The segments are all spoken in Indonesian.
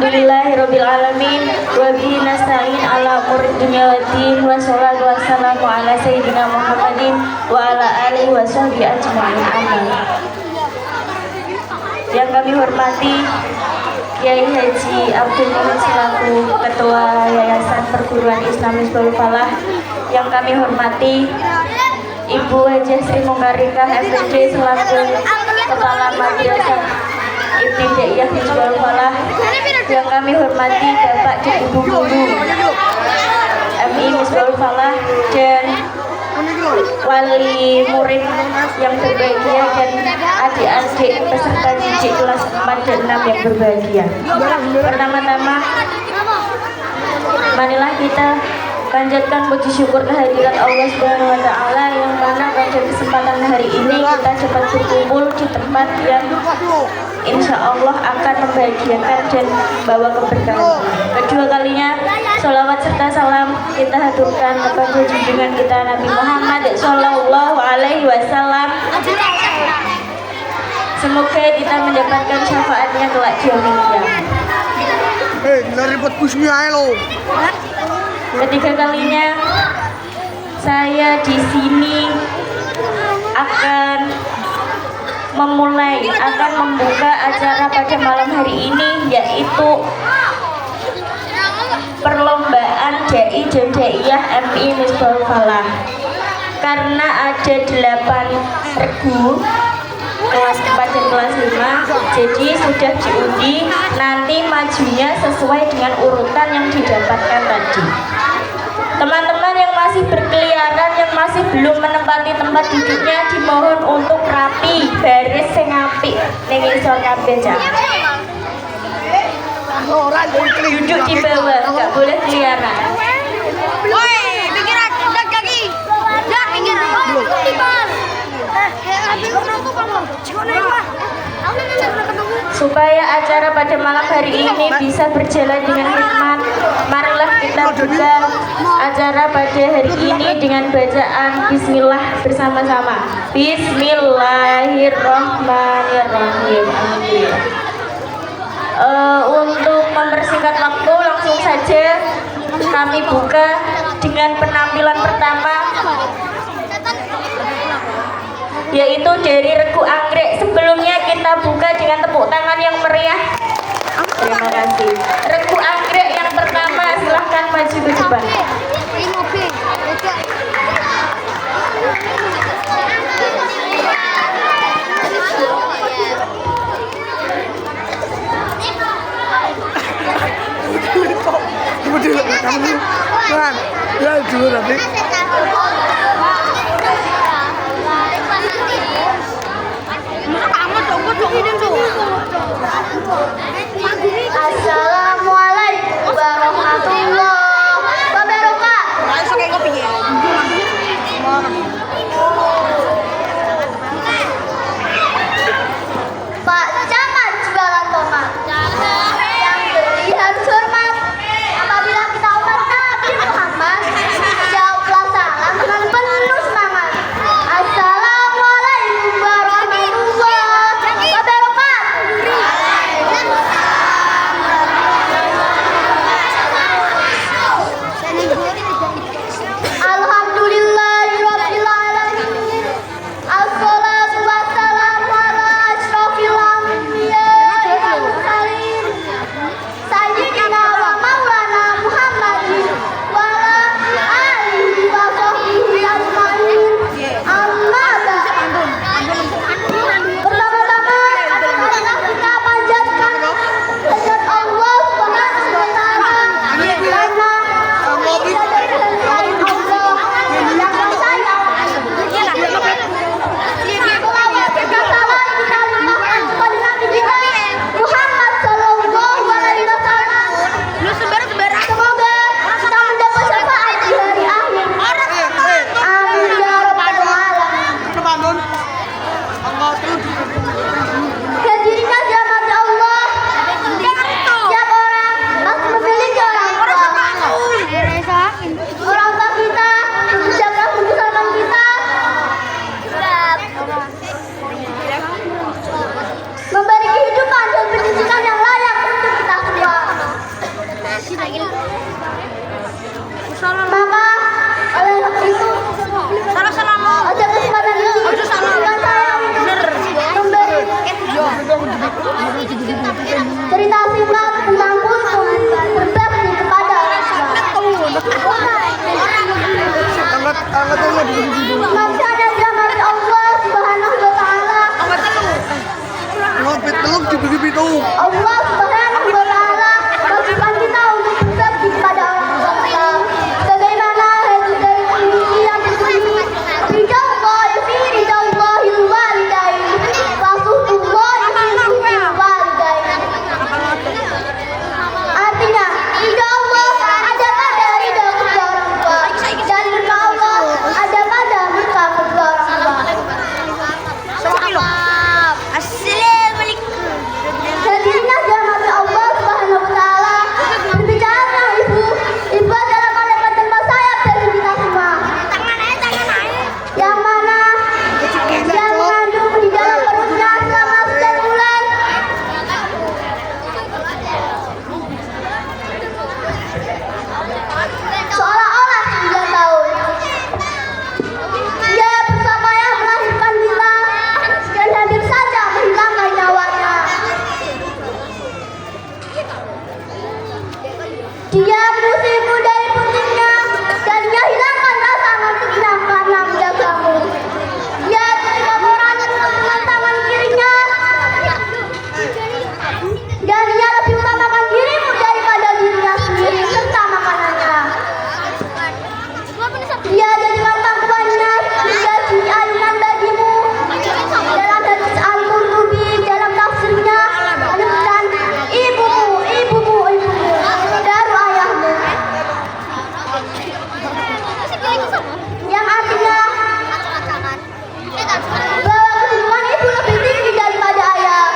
Alhamdulillahirabbil alamin wa bihi nasta'in ala umuri dunya waddin wa sholatu wassalamu ala sayyidina Muhammadin wa ala alihi wa sahbihi ajma'in. Amin. Yang kami hormati Kiai Haji Abdul Mumin selaku Ketua Yayasan Perguruan Islam Misbahul Falah. Yang kami hormati Ibu Haji Sri Mungkarikah MPD selaku Kepala Madrasah Ibtidaiyah Misbahul Falah. Yang kami hormati Bapak dan Ibu Guru MI Misbahul Falah dan wali murid yang berbahagia dan adik-adik peserta didik kelas 4 dan 6 yang berbahagia. Pertama-tama, marilah kita panjatkan puji syukur kehadirat Allah Subhanahu wa taala yang mana pada kesempatan hari ini kita dapat berkumpul di tempat yang insya Allah akan membahagiakan dan membawa keberkahan. Kedua kalinya, sholawat serta salam kita haturkan kepada junjungan kita Nabi Muhammad Sallallahu Alaihi Wasallam. Semoga kita mendapatkan syafaatnya kelak di yaumil qiyamah. Ketiga kalinya, saya di sini akan membuka acara pada malam hari ini, yaitu perlombaan Dai dan Daiyah MI Misbahul Falah. Karena ada 8 regu kelas 4 dan kelas 5, jadi sudah diundi, nanti majunya sesuai dengan urutan yang didapatkan tadi. Teman-teman yang masih berkeliaran, yang masih belum menempati tempat duduknya, dimohon untuk rapi, baris sing apik ning isor kabeh. Duduk di bawah, nggak boleh keliaran. Woi, pikiran kaki. Dak pikiran. Supaya acara pada malam hari ini bisa berjalan dengan hikmat, marilah kita buka acara pada hari ini dengan bacaan Bismillah bersama-sama. Bismillahirrahmanirrahim. Amin. Untuk mempersingkat waktu, langsung saja kami buka dengan penampilan pertama, yaitu dari regu anggrek. Sebelumnya kita buka dengan tepuk tangan yang meriah. Terima kasih. Regu anggrek yang pertama, silahkan maju ke depan. Assalamualaikum warahmatullahi wabarakatuh. Pak Camat jualan tomat yang beli harus hormat. Apabila kita umat Nabi Muhammad, jawablah tahu. Allah Subhanahu wa taala wajibkan kita untuk berbakti kepada orang tua kita. Sebagaimana hadis dari Tirmidzi yang berbunyi, "Ridaullahi fi ridaillahil walidain, wa suhtullahi fi suhtil walidain." Artinya, ridha Allah ada pada ridha kedua orang tua, dan murka Allah ada pada murka kedua orang tua. Hadirnya jamaah Allah Subhanahu wa taala berbicara tentang ibu. Ibu adalah malaikat tanpa sayap dari kita semua. Yang mana dia mengandung di dalam perutnya selama 9 bulan. Seolah-olah 9 tahun. Dia bersama yang melahirkan kita dan hampir saja menghilangkan nyawanya. Dia mengusirmu dari putingnya dan dia hilangkan rasa ngantuknya karena menjagamu. Dia terima Quran dengan tangan kirinya dan dia lebih utamakan dirimu daripada dirinya sendiri serta makanannya. Dia jadikan pangkuannya hingga bunyi ayunan bagimu. Dalam hadis Al-Qurtubi dalam tafsirnya menyebutkan ibumu, ibumu, ibumu, baru ayahmu. Yang artinya bahwa kehidupan ibu lebih tinggi daripada ayah.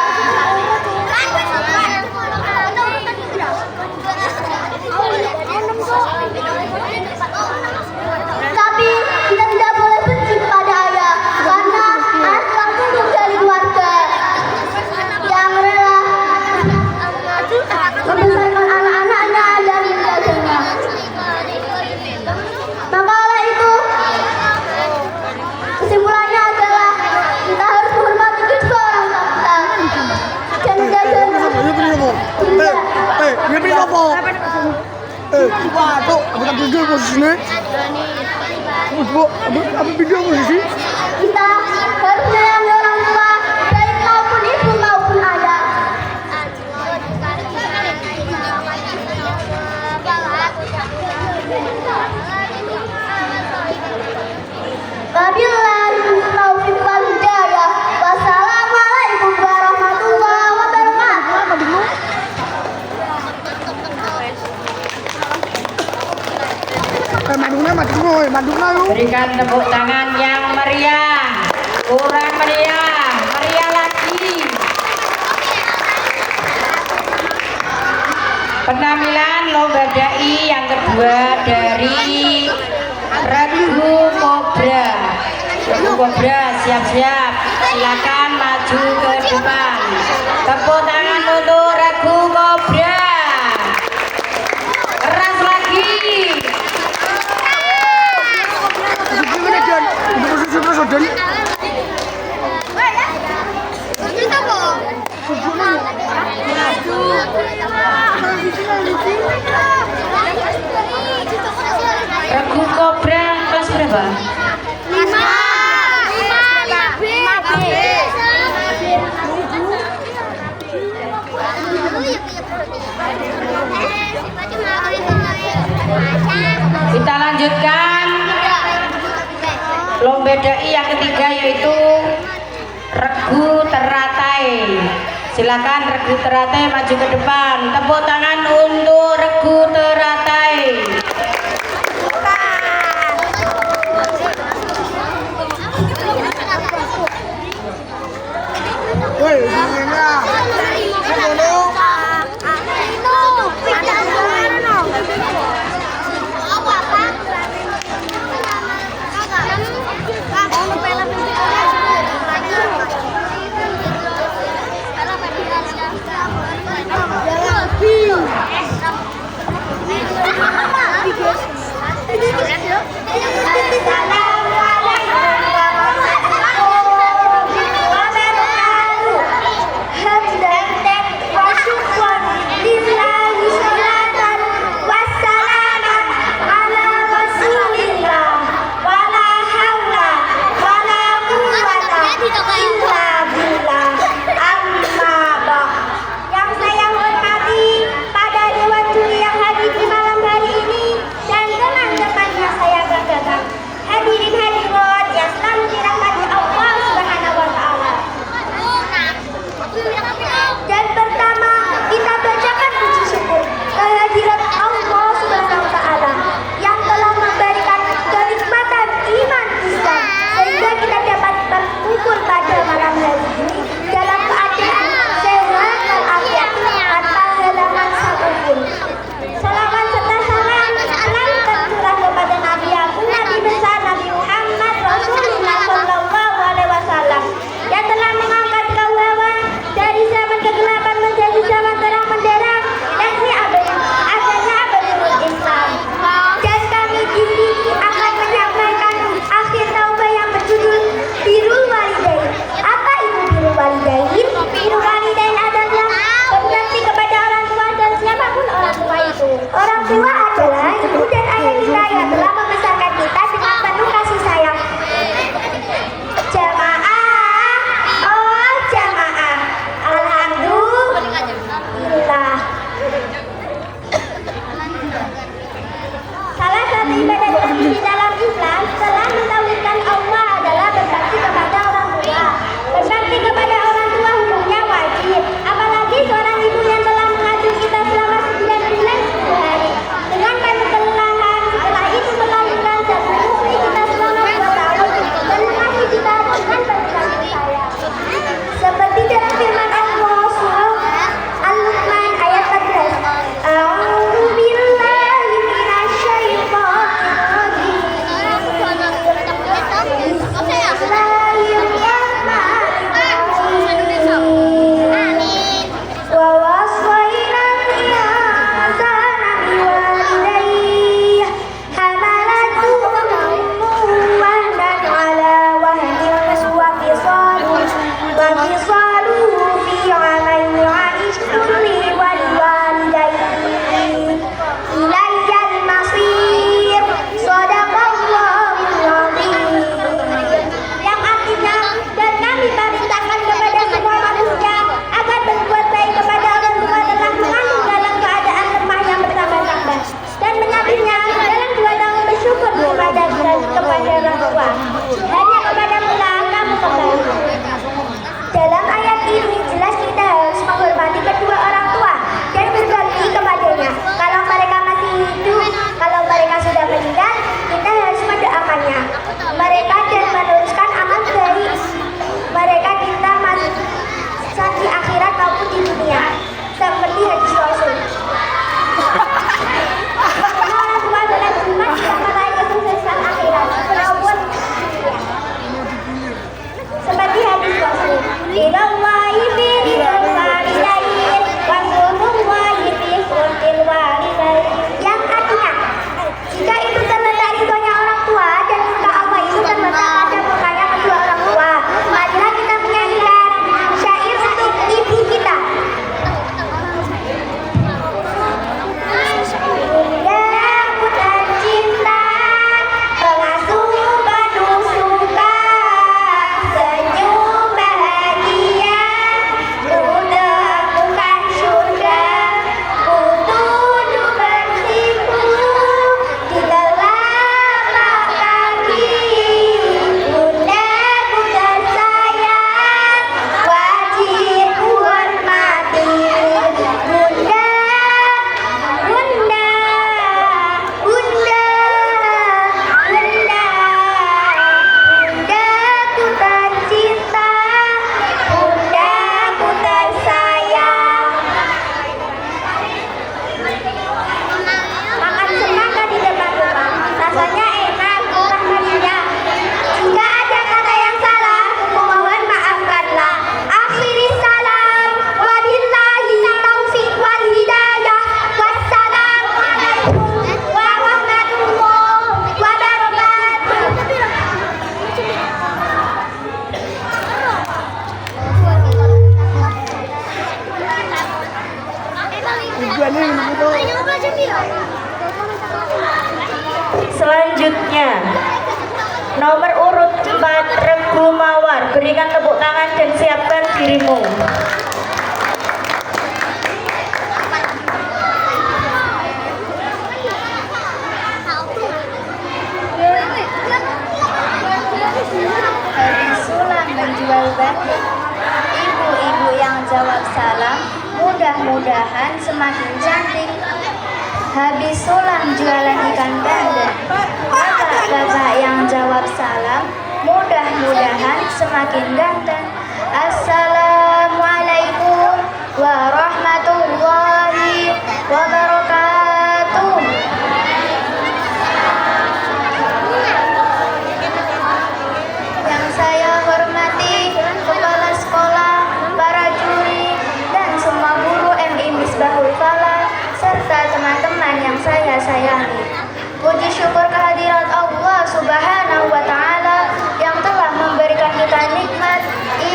Tapi kita tidak boleh benci kepada ayah karena ayah telah tumbuh dari keluarga yang rela membesarkan anak-anaknya dan menjaganya. Maka oleh itu, kesimpulannya adalah kita harus menghormati kedua orang tua kita dan menjaganya. Dia beli apa? Waduh, aku tak video posisinya. Apa video posisi? Kita harus menyayangi orang tua, baik maupun ibu maupun ayah. Wabillahi taufiq wal hidayah. Wassalamualaikum warahmatullahi wabarakatuh. Madukna yuk. Berikan tepuk tangan yang meriah. Kurang meriah, meriah lagi. Penampilan lomba dai yang kedua dari Regu Kobra. Regu Kobra siap-siap. Silakan maju ke depan. Tepuk tangan untuk Regu Kobra. Keras lagi. Regu Kobra kelas berapa? 5. Kita lanjutkan lomba dai yang ketiga yaitu Regu Teratai. Silakan Regu Teratai maju ke depan. Tepuk tangan untuk Regu Teratai. Woi, bunyinya. Selanjutnya, nomor urut 4 Regu Mawar. Berikan tepuk tangan dan siapkan dirimu. Habis Sulam menjual batik, ibu-ibu yang jawab salam, mudah-mudahan semakin cantik. Habis Sulam jualan ikan bandeng, bapak-bapak yang jawab salam, mudah-mudahan semakin ganteng. Assalamualaikum warahmatullahi wabarakatuh. Yang saya hormati kepala sekolah, para juri, dan semua guru MI Misbahul Falah, serta teman-teman yang saya sayangi. Puji syukur kehadirat Allah Subhanahu wa Ta'ala yang telah memberikan kita nikmat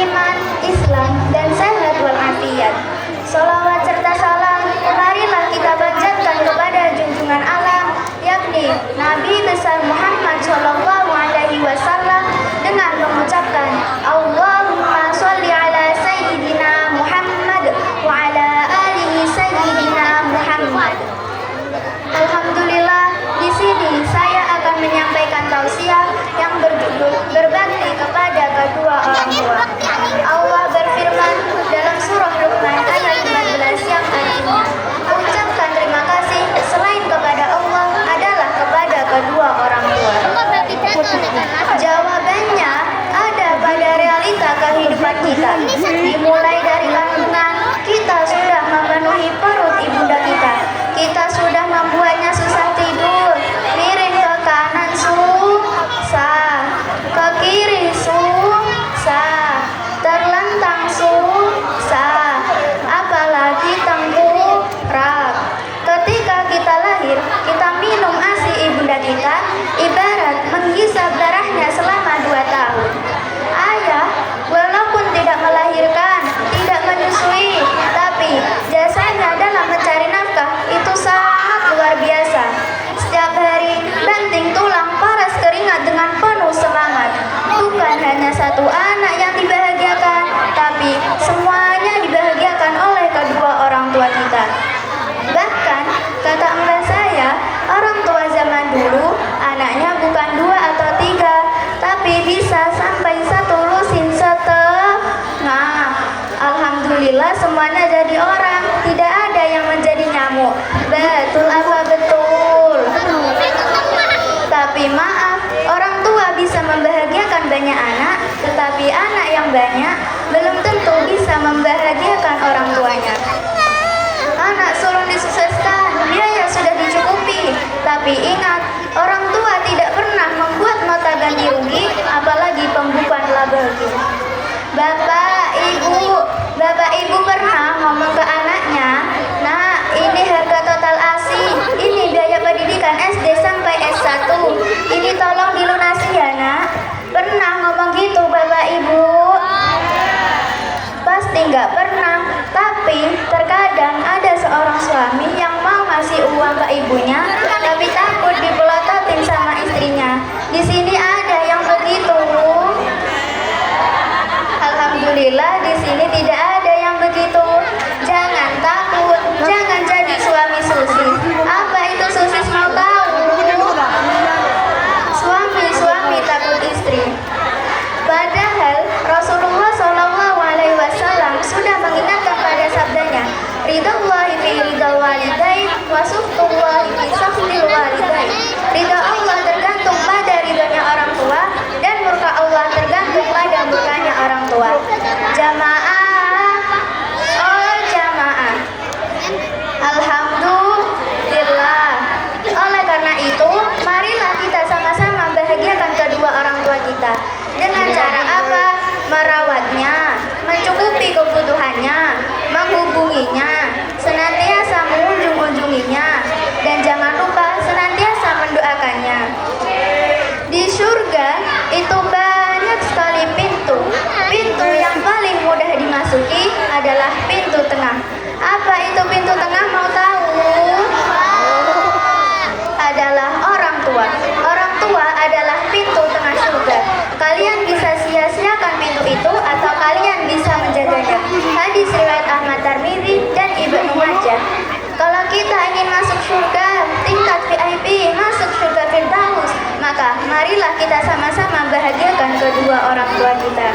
iman, Islam, dan sehat walafiat. Salawat serta salam marilah kita panjatkan kepada junjungan alam, yakni Nabi besar Muhammad Shallallahu Alaihi Wasallam, dengan mengucapkan Allahumma sholli ala Sayyidina Muhammad wa ala alihi Sayyidina Muhammad. Alhamdulillah, di sini saya akan menyampaikan tausiah yang berjudul berbakti kepada kedua orang tua. Allah berfirman dalam surah Luqman ayat 14 yang artinya, mengucapkan terima kasih selain kepada Allah adalah kepada kedua orang tua. Jawabannya ada pada realita kehidupan kita. Dimulai dari kandungan, kita sudah memenuhi perut ibunda kita. Kita sudah membuatnya susah tidur, miring ke kanan susah, ke kiri susah, terlentang susah, apalagi tengkurap. Ketika kita lahir, kita minum ASI ibunda kita, ibarat menghisap darahnya selama 2 tahun. Ayah, walaupun tidak melahirkan, tidak menyusui, tapi jasanya dalam mencari nafkah itu sangat luar biasa. Setiap hari banting tulang, paras keringat dengan penuh semangat. Bukan hanya satu anak yang dibahagiakan, tapi semuanya dibahagiakan oleh kedua orang tua kita. Bahkan kata mbak saya, orang tua zaman dulu anaknya bukan 2 atau 3, tapi bisa sampai 1 lusin setengah. Alhamdulillah semuanya jadi orang, tidak ada yang menjadi nyamuk. Betul apa betul? Tapi maaf, orang tua bisa membahagiakan banyak anak, tetapi anak yang banyak belum tentu bisa membahagiakan orang tuanya. Anak sulung disukseskan, biaya sudah dicukupi, tapi ingat, orang tua tidak pernah membuat nota ganti rugi, apalagi pembukuan laba rugi. Bapak ibu pernah ngomong ke anaknya, "Nak, ini harga total ASI, ini biaya pendidikan SD sampai S1, ini tolong dilunasi ya nak." Pernah ngomong gitu bapak ibu? Pasti nggak pernah. Tapi terkadang ada seorang suami yang mau ngasih uang ke ibunya, tapi takut dipelototin sama istrinya. Di sini ada yang begitu. Alhamdulillah di sini tidak ada yang begitu. Jangan takut, jangan jadi suami susis. Apa itu susis mau tahu? Suami takut istri. Padahal Rasulullah SAW sudah mengingatkan pada sabdanya, ridhallahi fi ridhal walidain wa sukhtullahi fi sukhtil walidain. Ridha Allah tergantung pada ridhonya orang tua, dan murka Allah tergantung pada murkanya orang tua. Jamaah, oh jamaah, alhamdulillah. Oleh karena itu, marilah kita sama-sama bahagiakan kedua orang tua kita. Dengan cara apa? Merawatnya, mencukupi kebutuhannya, menghubunginya, senantiasa mengunjunginya, dan jangan lupa senantiasa mendoakannya. Di surga itu banyak sekali pintu yang paling mudah marilah kita sama-sama bahagiakan kedua orang tua kita.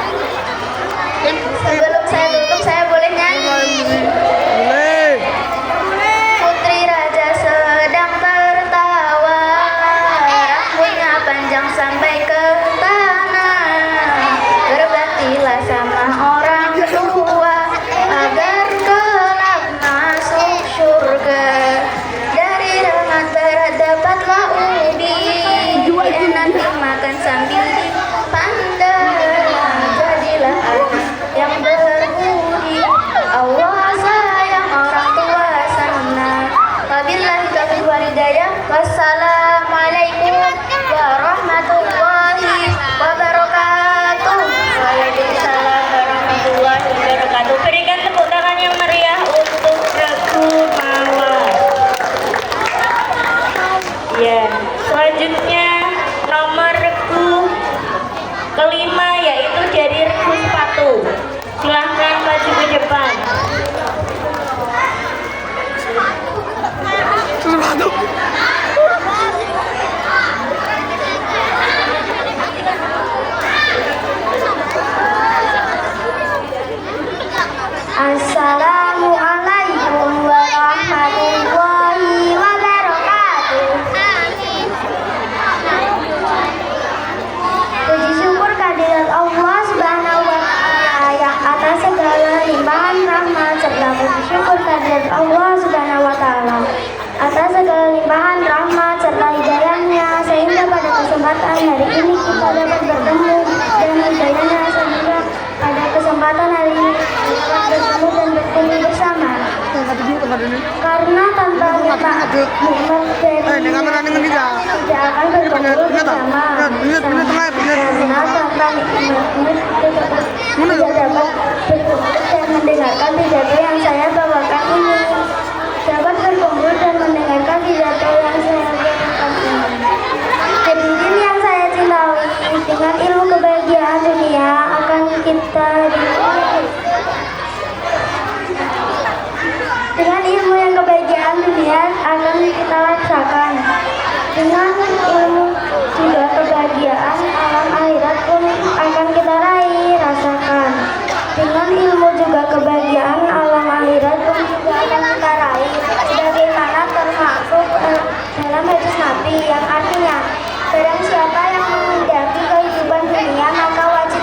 Sebelum saya tutup, saya boleh nyanyi. Boleh. Putri raja sedang tertawa, rambutnya panjang sampai ke tanah. Berbaktilah sama orang tua agar kelak masuk surga. Dari rahmat berat dapatlah ubi, enak dimakan sambil dipandang. Jadilah anak yang berbudi, Allah sayang orang tua senang. Wabillahi taufiq wal hidayah. Wassalamualaikum warahmatullahi wabarakatuh. Waalaikumsalam warahmatullahi wabarakatuh. Berikan tepuk tangan yang meriah untuk Regu Mawar. Ya, selanjutnya nomor regu kelima yaitu dari regu sepatu. Silahkan maju ke depan. Sepatu. Assalamualaikum warahmatullahi wabarakatuh. Puji syukur kehadirat Allah Subhanahu wa Ta'ala yang atas segala limpahan rahmat, serta puji syukur kehadirat Allah Subhanahu wa Ta'ala atas segala limpahan rahmat serta hidayahnya, sehingga pada kesempatan hari ini kita dapat bertemu dengan hidayahnya, sehingga pada kesempatan hari ini kita dapat bertemu dan berkumpul bersama. Karena tanpa nikmat dari tidak akan berkumpul bersama. Karena tanpa nikmat tidak dapat berkumpul dan mendengarkan pidato yang saya bawakan ini. Dapat berkumpul dan mendengarkan pidato yang saya bawakan ini. Hadirin yang saya cintai, dengan ilmu kebahagiaan dunia akan kita dengan ilmu yang kebahagiaan dunia akan kita rasakan. Dengan ilmu juga kebahagiaan alam akhirat pun akan kita rasakan. Dengan ilmu juga kebahagiaan alam akhirat pun juga akan kita raih. Sebagaimana termaksud dalam hadis Nabi yang artinya, barang siapa yang menghendaki kehidupan dunia maka wajib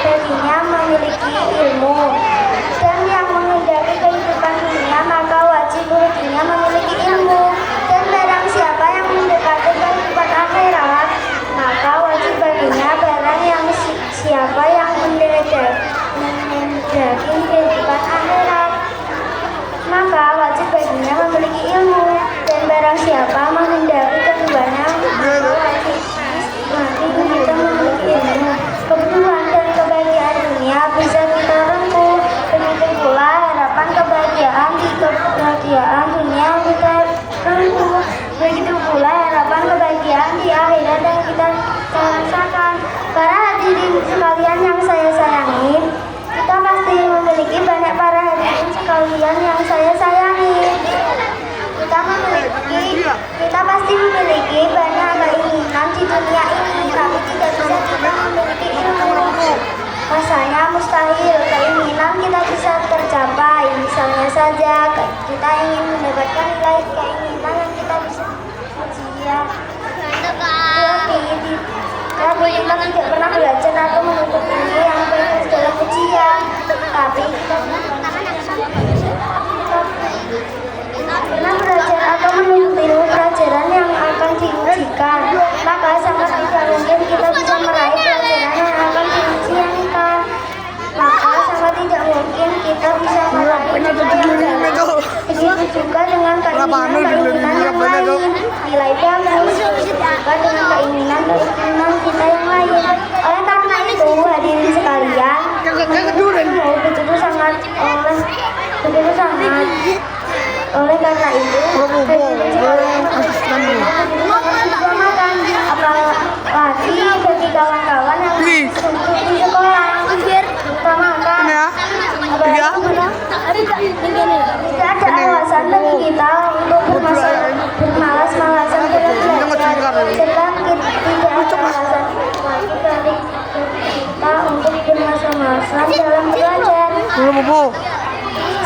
baginya memiliki ilmu, dan yang menghendaki kehidupan dunia maka wajib baginya memiliki ilmu, dan barang siapa yang mendekati kehidupan akhirat maka wajib baginya barang yang siapa yang mendekati kehidupan akhirat maka wajib baginya memiliki ilmu, dan barang siapa menghendaki keduanya maka wajib kita memiliki ilmu. Kebutuhan dan kebahagiaan dunia bisa kita rempuh, begitu pula harapan kebahagiaan di kebahagiaan dunia kita rempuh, begitu pula harapan kebahagiaan di akhirat yang kita rasakan. Para hadirin sekalian yang saya sayangi, kita pasti memiliki banyak para hadirin sekalian yang saya sayangi. Kita pasti memiliki banyak keinginan di dunia ini, tapi tidak bisa kita memiliki ilmu. Rasanya mustahil keinginan kita bisa tercapai. Misalnya saja kita ingin mendapatkan nilai keinginan yang kita bisa ujian. Tapi kita tidak pernah belajar atau menuntut ilmu yang baik dalam ujian. Tapi kita pernah belajar atau menuntut ilmu pelajaran yang akan diujikan, maka sangat tidak mungkin kita bisa meraih pelajaran yang akan diujikan. Maka sangat tidak mungkin kita bisa meraih nilai yang baik. Begitu juga dengan keinginan yang lain, nilai bagus, juga dengan keinginan kita yang lain. Oleh karena itu, hadirin sekalian, begitu sangat oleh karena itu apalagi bagi kawan-kawan yang di sekolah utamakan tidak ada alasan bagi kita untuk bermalas-malasan belajar, serta tidak belajar. Belum apa?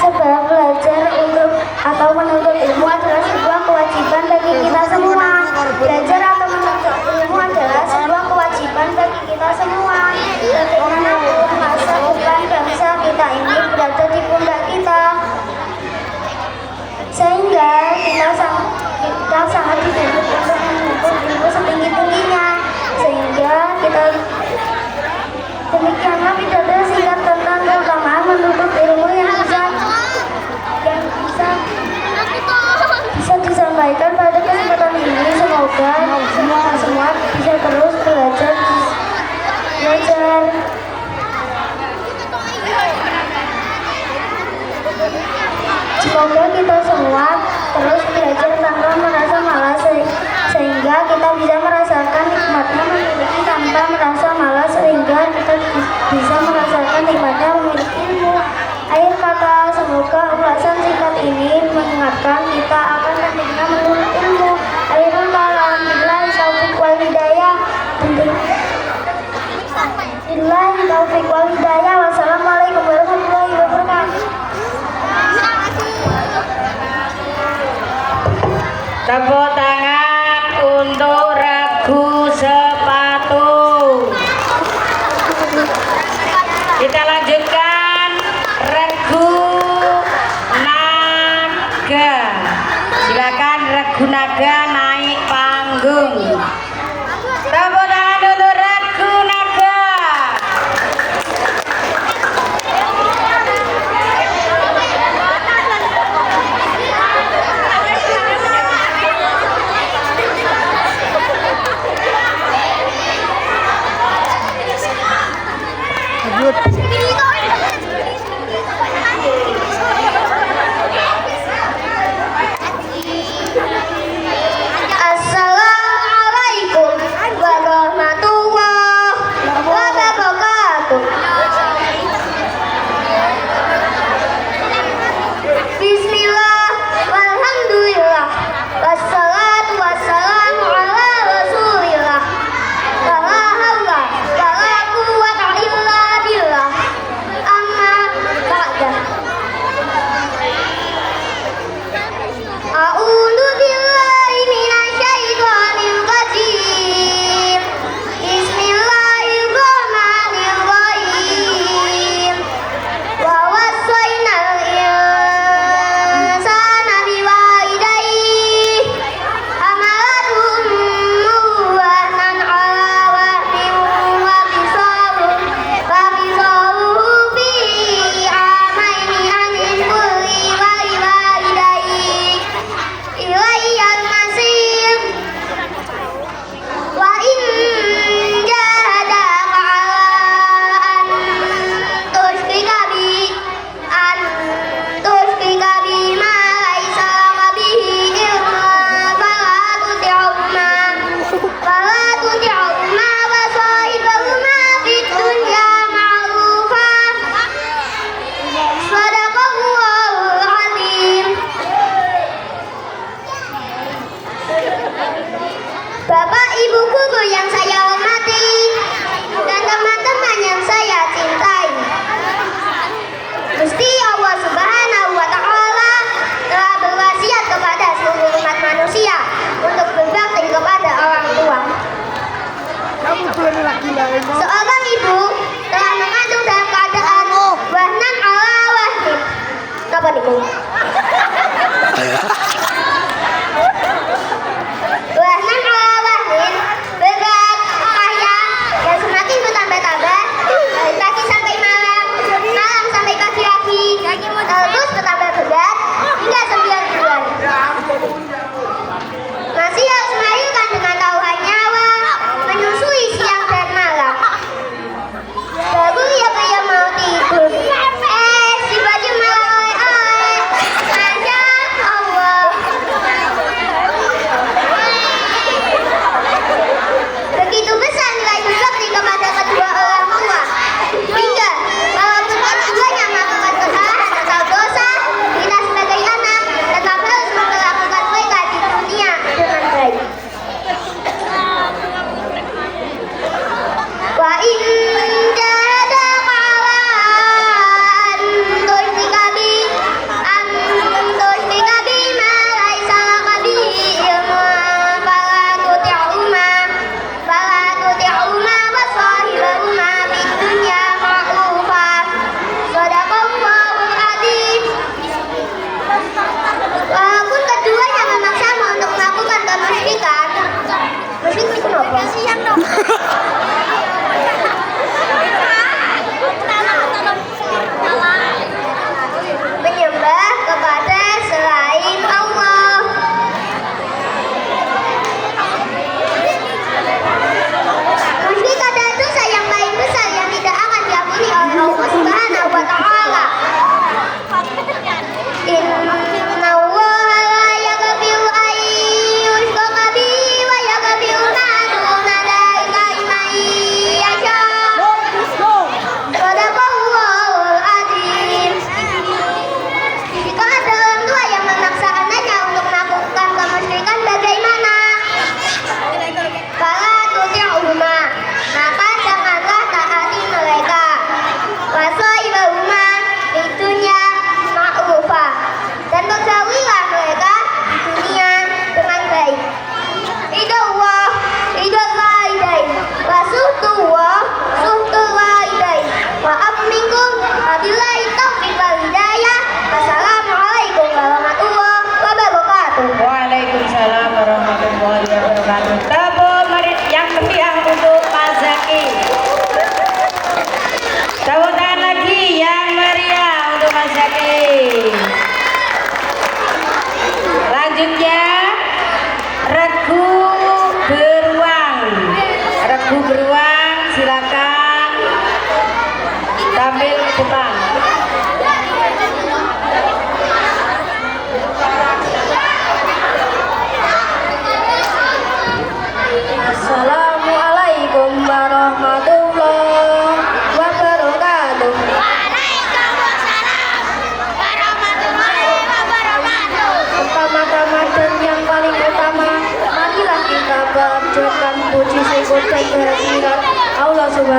Sebab belajar untuk atau menuntut ilmu adalah sebuah kewajiban bagi kita semua. Belajar atau menuntut ilmu adalah sebuah kewajiban bagi kita semua. Bagaimanapun masa depan bangsa kita ini berada di pundak kita, sehingga kita sangat dituntut untuk menuntut ilmu setinggi-tingginya. Sehingga kita demikianlah pidato singkat tentang keutamaan menuntut ilmu yang bisa disampaikan pada kesempatan ini. Semoga kita semua bisa terus belajar. Semoga kita semua terus belajar tanpa merasa malas, sehingga kita bisa merasakan nikmatnya memiliki tanpa merasa malas, sehingga kita bisa merasakan nikmatnya memiliki ilmu. Akhir kata, semoga ulasan singkat ini mengingatkan kita akan pentingnya menuntut ilmu. Akhirul kalam, billahi taufiq wal hidayah. Billahi taufiq wal hidayah. Wassalamualaikum warahmatullahi wabarakatuh. Tepuk tangan untuk regu sepatu. Kita lanjutkan regu naga. Silakan regu naga naik panggung. Tepuk tangan untuk regu naga.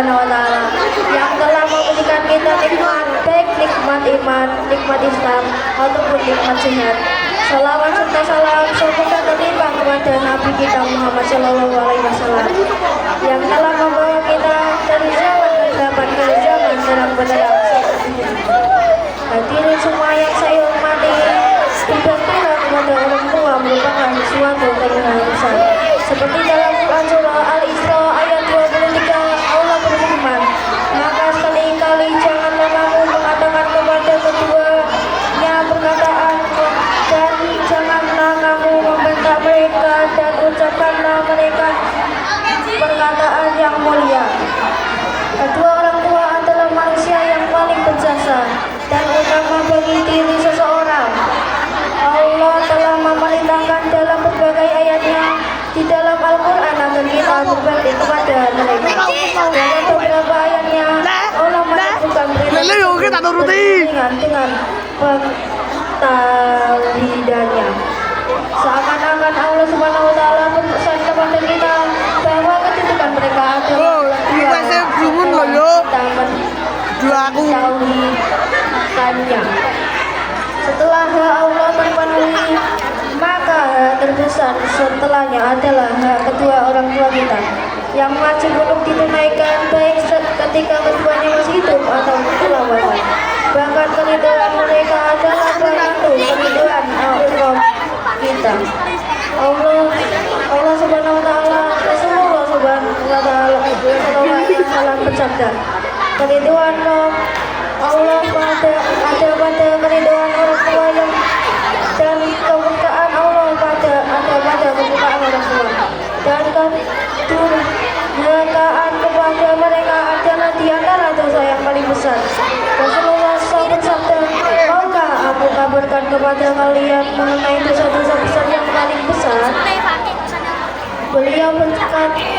Subhanahu wa Ta'ala yang telah memberikan kita nikmat, baik nikmat iman, nikmat Islam ataupun nikmat sehat. Salawat serta salam semoga terlimpah kepada Nabi kita Muhammad Shallallahu Alaihi Wasallam yang telah membawa kita dari zaman ke zaman dalam benderang seperti ini. Hadirin semua yang saya hormati, berbaktilah kepada orang tua merupakan suatu keharusan. Seperti dalam Quran surah Al-Isra ayat 23, Allah berfirman, maka sekali-kali janganlah kamu mengatakan kepada keduanya perkataan, dan janganlah kamu membentak mereka, dan ucapkanlah mereka perkataan yang mulia. Kedua orang tua adalah manusia yang paling berjasa dan utama bagi diri seseorang. Allah telah memerintahkan dalam berbagai ayatnya di dalam Al-Quran agar kita berbakti kepada mereka. Dalam beberapa ayatnya Allah menyebutkan mereka dengan pentauhidannya. Seakan-akan Allah Subhanahu wa Ta'ala berpesan kepada kita bahwa kedudukan mereka adalah mentauhidkannya. Setelah hak Allah terpenuhi, maka hak terbesar setelahnya adalah hak kedua orang tua kita yang wajib untuk ditunaikan baik ketika keduanya masih hidup atau setelah wafat. Bahkan keridhaan mereka adalah bantu keridhaan Allah kita. Allah Subhanahu wa Ta'ala, Rasulullah Subhanahu wa Ta'ala salam bersabda, keridhaan Allah ada pada keridhaan orang tua yang, dan kemurkaan Allah ada pada kemurkaan orang tua, dan kedurhakaan kepada mereka adalah di antara dosa yang paling besar. Rasulullah SAW bersabda, maukah aku kabarkan kepada kalian mengenai dosa-dosa besar yang paling besar? Beliau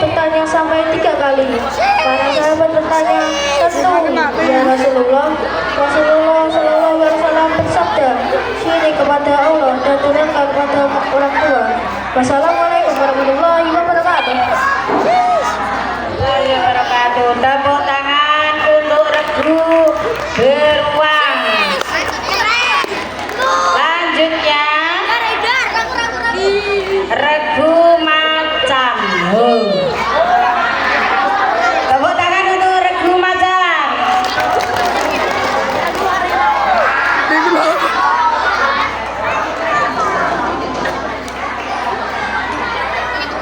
bertanya sampai 3 kali. Para sahabat bertanya, tentu ya Rasulullah. Rasulullah SAW bersabda, syirik kepada Allah dan durhaka kepada orang tua. Wassalamualaikum warahmatullahi wabarakatuh. Tepuk tangan untuk Regu Beruang. Lanjutnya Regu Macan. Tepuk tangan untuk Regu Macan.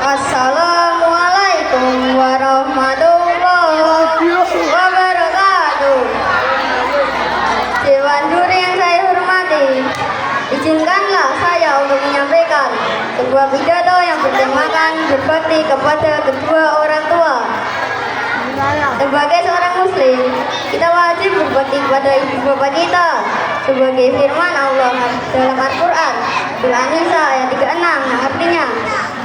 Assalamualaikum warahmatullahi wabarakatuh. Dewan juri yang saya hormati, izinkanlah saya untuk menyampaikan sebuah pidato yang bertemakan berbakti kepada kedua orang tua. Sebagai seorang muslim, kita wajib berbakti kepada ibu bapak kita sebagai firman Allah dalam Al-Quran surah An-Nisa ayat 36 yang artinya,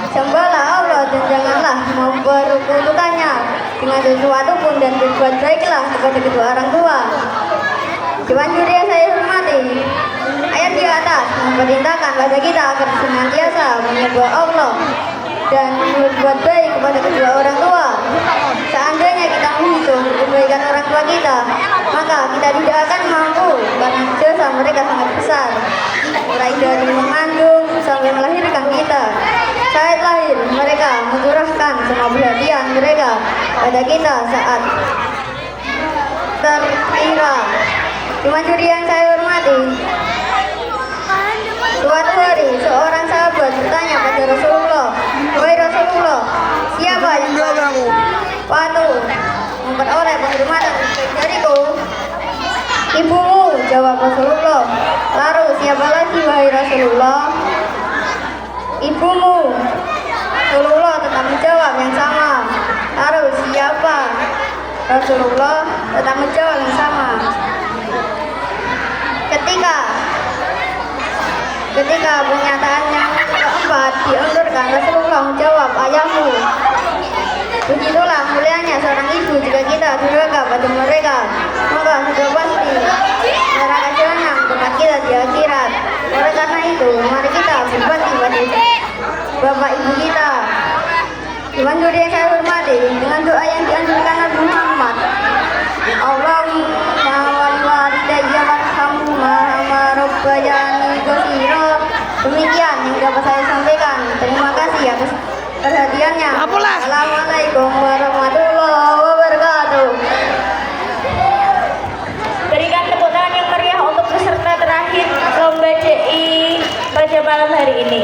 sembahlah Allah dan janganlah memperbutukannya dengan sesuatu pun, dan berbuat baiklah kepada kedua orang tua. Dewan juri yang saya hormati, ayat di atas memerintahkan pada kita agar senantiasa menyembah Allah dan berbuat baik kepada kedua orang tua. Seandainya kita menghitung kebaikan orang tua kita, maka kita tidak akan mampu karena dosa mereka sangat besar, mulai dari mengandung sampai melahirkan kita. Saat lahir mereka mencurahkan semua perhatian mereka pada kita saat terkira. Dewan juri yang saya hormati, suatu hari seorang sahabat bertanya pada Rasulullah, wahai Rasulullah, siapa yang patuh memperoleh penghormatan dariku? Ibumu, jawab Rasulullah. Lalu siapa lagi wahai Rasulullah? Ibumu. Rasulullah tetap menjawab yang sama. Lalu siapa? Rasulullah tetap menjawab yang sama. Ketika pernyataan yang keempat diundurkan, Rasulullah menjawab, ayahmu. Begitulah mulianya seorang ibu. Jika kita durhaka pada mereka, maka sudah pasti neraka jahanam tempat kita di akhirat. Oleh karena itu, mari kita berbakti pada bapak ibu kita. Dewan juri yang saya hormati, dengan doa yang dianjurkan Nabi Muhammad perhatiannya. Apalah? Assalamualaikum warahmatullahi wabarakatuh. Berikan tepuk tangan yang meriah untuk peserta terakhir lomba CI pada malam hari ini.